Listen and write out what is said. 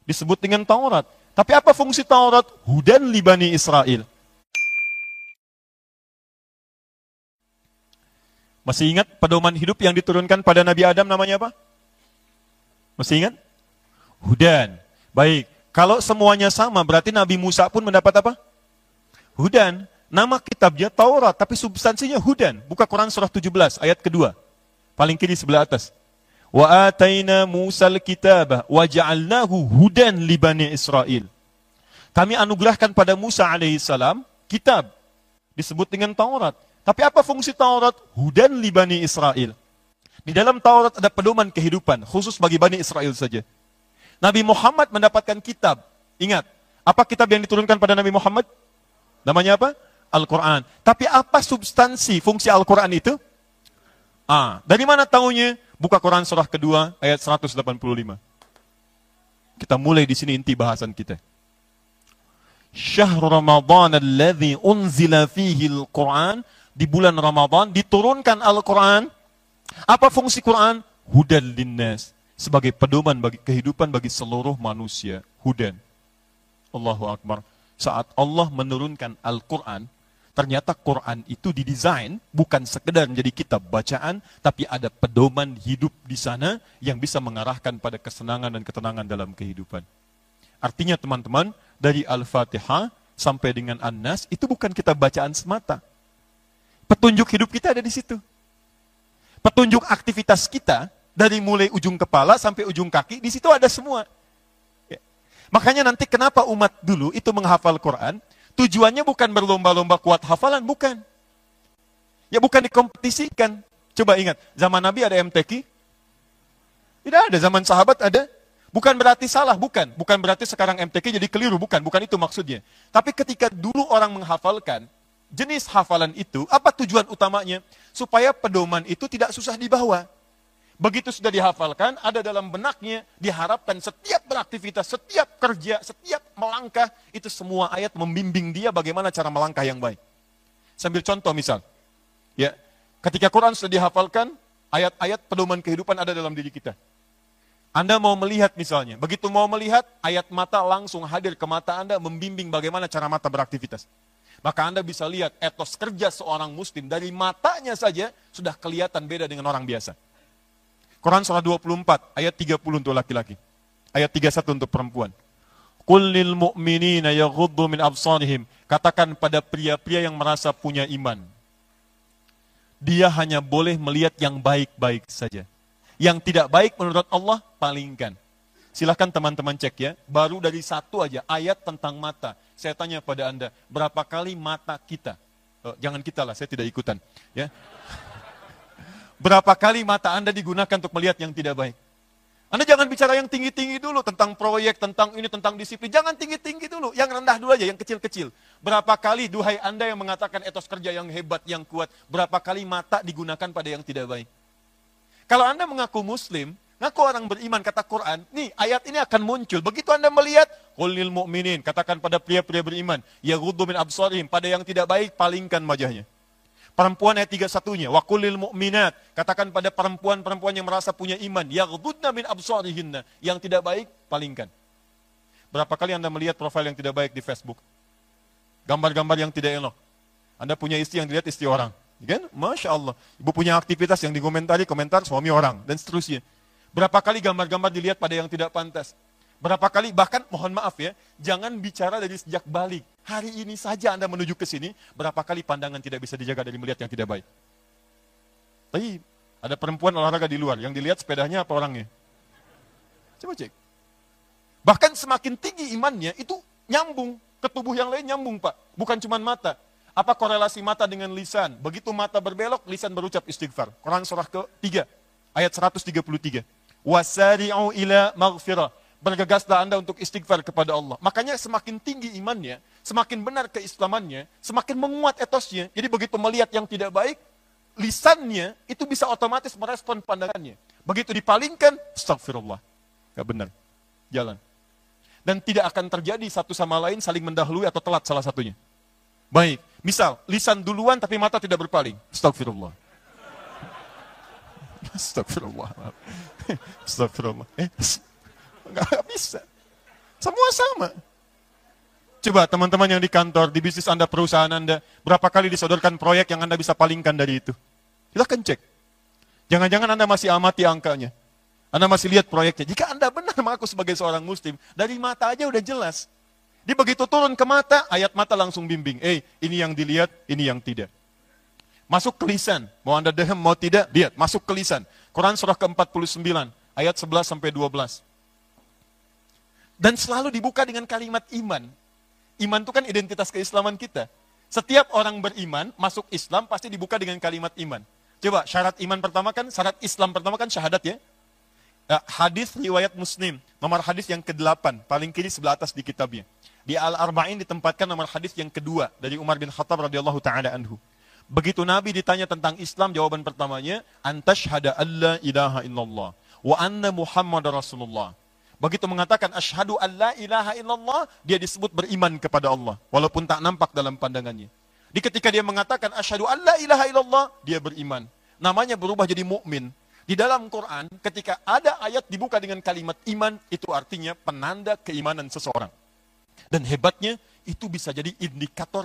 Disebut dengan Taurat. Tapi apa fungsi Taurat? Hudan li Bani Israel. Masih ingat pedoman hidup yang diturunkan pada Nabi Adam namanya apa? Masih ingat? Hudan. Baik. Kalau semuanya sama, berarti Nabi Musa pun mendapat apa? Hudan. Nama kitabnya Taurat, tapi substansinya Hudan. Buka Quran surah 17, ayat kedua. Paling kiri sebelah atas. Wa ataina Musal kitabah wa ja'alnahu hudan li Bani Israel. Kami anugerahkan pada Musa alaihissalam kitab. Disebut dengan Taurat. Tapi apa fungsi Taurat? Hudan li Bani Israel. Di dalam Taurat ada pedoman kehidupan, khusus bagi Bani Israel saja. Nabi Muhammad mendapatkan kitab. Ingat, apa kitab yang diturunkan pada Nabi Muhammad? Namanya apa? Al-Quran. Tapi apa substansi fungsi Al-Quran itu? Dari mana tahunya? Buka Quran surah kedua ayat 185. Kita mulai di sini inti bahasan kita. Syahrul Ramadan alladzi unzila fihi al-Quran. Di bulan Ramadan diturunkan Al-Quran. Apa fungsi Quran? Hudan linnas. Sebagai pedoman bagi kehidupan bagi seluruh manusia. Hudan. Allahu Akbar. Saat Allah menurunkan Al-Quran, ternyata Quran itu didesain bukan sekedar menjadi kitab bacaan, tapi ada pedoman hidup di sana yang bisa mengarahkan pada kesenangan dan ketenangan dalam kehidupan. Artinya teman-teman, dari Al-Fatihah sampai dengan An-Nas, itu bukan kitab bacaan semata. Petunjuk hidup kita ada di situ. Petunjuk aktivitas kita, dari mulai ujung kepala sampai ujung kaki, di situ ada semua. Ya. Makanya nanti kenapa umat dulu itu menghafal Quran, tujuannya bukan berlomba-lomba kuat hafalan, bukan. Ya bukan dikompetisikan. Coba ingat, zaman Nabi ada MTQ? Tidak ada, zaman sahabat ada? Bukan berarti salah, bukan. Bukan berarti sekarang MTQ jadi keliru, bukan. Bukan itu maksudnya. Tapi ketika dulu orang menghafalkan, jenis hafalan itu, apa tujuan utamanya? Supaya pedoman itu tidak susah dibawa. Begitu sudah dihafalkan, ada dalam benaknya, diharapkan setiap beraktivitas, setiap kerja, setiap melangkah, itu semua ayat membimbing dia bagaimana cara melangkah yang baik. Sambil contoh misal, ya, ketika Quran sudah dihafalkan, ayat-ayat pedoman kehidupan ada dalam diri kita. Anda mau melihat misalnya, begitu mau melihat, ayat mata langsung hadir ke mata Anda, membimbing bagaimana cara mata beraktivitas. Maka Anda bisa lihat etos kerja seorang muslim, dari matanya saja sudah kelihatan beda dengan orang biasa. Quran surah 24, ayat 30 untuk laki-laki. Ayat 31 untuk perempuan. Qul lil mu'minina yaghuddu min absarihim. Katakan pada pria-pria yang merasa punya iman. Dia hanya boleh melihat yang baik-baik saja. Yang tidak baik menurut Allah, palingkan. Silahkan teman-teman cek ya. Baru dari satu aja, ayat tentang mata. Saya tanya pada Anda, berapa kali mata kita? Jangan kita lah, saya tidak ikutan. Ya. Berapa kali mata Anda digunakan untuk melihat yang tidak baik? Anda jangan bicara yang tinggi-tinggi dulu, tentang proyek, tentang ini, tentang disiplin. Jangan tinggi-tinggi dulu, yang rendah dulu aja, yang kecil-kecil. Berapa kali, duhai Anda yang mengatakan etos kerja yang hebat, yang kuat, berapa kali mata digunakan pada yang tidak baik? Kalau Anda mengaku muslim, ngaku orang beriman, kata Quran, nih ayat ini akan muncul. Begitu Anda melihat, qul lil mu'minin, katakan pada pria-pria beriman, yaghuddu min absarihim, pada yang tidak baik, palingkan wajahnya. Perempuan ayat 31-nya, wa qulil mu'minat, katakan pada perempuan-perempuan yang merasa punya iman, yaghdudna min absarihinna, yang tidak baik, palingkan. Berapa kali Anda melihat profil yang tidak baik di Facebook? Gambar-gambar yang tidak elok. Anda punya istri yang dilihat istri orang. Kan? Masya Allah. Ibu punya aktivitas yang dikomentari, komentar suami orang, dan seterusnya. Berapa kali gambar-gambar dilihat pada yang tidak pantas? Berapa kali, bahkan mohon maaf ya, jangan bicara dari sejak balik. Hari ini saja Anda menuju ke sini, berapa kali pandangan tidak bisa dijaga dari melihat yang tidak baik. Tapi ada perempuan olahraga di luar, yang dilihat sepedanya apa orangnya? Coba cek. Bahkan semakin tinggi imannya, itu nyambung. Ke tubuh yang lain nyambung Pak. Bukan cuma mata. Apa korelasi mata dengan lisan? Begitu mata berbelok, lisan berucap istighfar. Quran surah ke-3, ayat 133. Wasari'u ila maghfirah. Bergegaslah Anda untuk istighfar kepada Allah. Makanya semakin tinggi imannya, semakin benar keislamannya, semakin menguat etosnya. Jadi begitu melihat yang tidak baik, lisannya itu bisa otomatis merespon pandangannya. Begitu dipalingkan, astagfirullah. Gak benar. Jalan. Dan tidak akan terjadi satu sama lain saling mendahului atau telat salah satunya. Baik. Misal, lisan duluan tapi mata tidak berpaling. Astagfirullah. Astagfirullah. Astagfirullah. Nggak bisa. Semua sama. Coba teman-teman yang di kantor, di bisnis Anda, perusahaan Anda, berapa kali disodorkan proyek yang Anda bisa palingkan dari itu? Silahkan cek. Jangan-jangan Anda masih amati angkanya. Anda masih lihat proyeknya. Jika Anda benar mengaku sebagai seorang muslim, dari mata aja udah jelas. Dia begitu turun ke mata, ayat mata langsung bimbing. Ini yang dilihat, ini yang tidak. Masuk ke lisan. Mau Anda dehem, mau tidak, lihat. Masuk ke lisan. Quran surah ke-49, ayat 11-12. Dan selalu dibuka dengan kalimat iman. Iman itu kan identitas keislaman kita. Setiap orang beriman, masuk Islam, pasti dibuka dengan kalimat iman. Coba, syarat iman pertama kan, syarat Islam pertama kan syahadat ya. Hadis riwayat Muslim, nomor hadis yang ke-8, paling kiri sebelah atas di kitabnya. Di Al-Arba'in ditempatkan nomor hadis yang kedua, dari Umar bin Khattab radhiyallahu ta'ala anhu. Begitu Nabi ditanya tentang Islam, jawaban pertamanya, antashhada alla ilaha illallah, wa anna Muhammad Rasulullah. Begitu mengatakan asyhadu alla ilaha illallah, dia disebut beriman kepada Allah, walaupun tak nampak dalam pandangannya. Di ketika dia mengatakan asyhadu alla ilaha illallah, dia beriman. Namanya berubah jadi mukmin. Di dalam Quran, ketika ada ayat dibuka dengan kalimat iman, itu artinya penanda keimanan seseorang. Dan hebatnya, itu bisa jadi indikator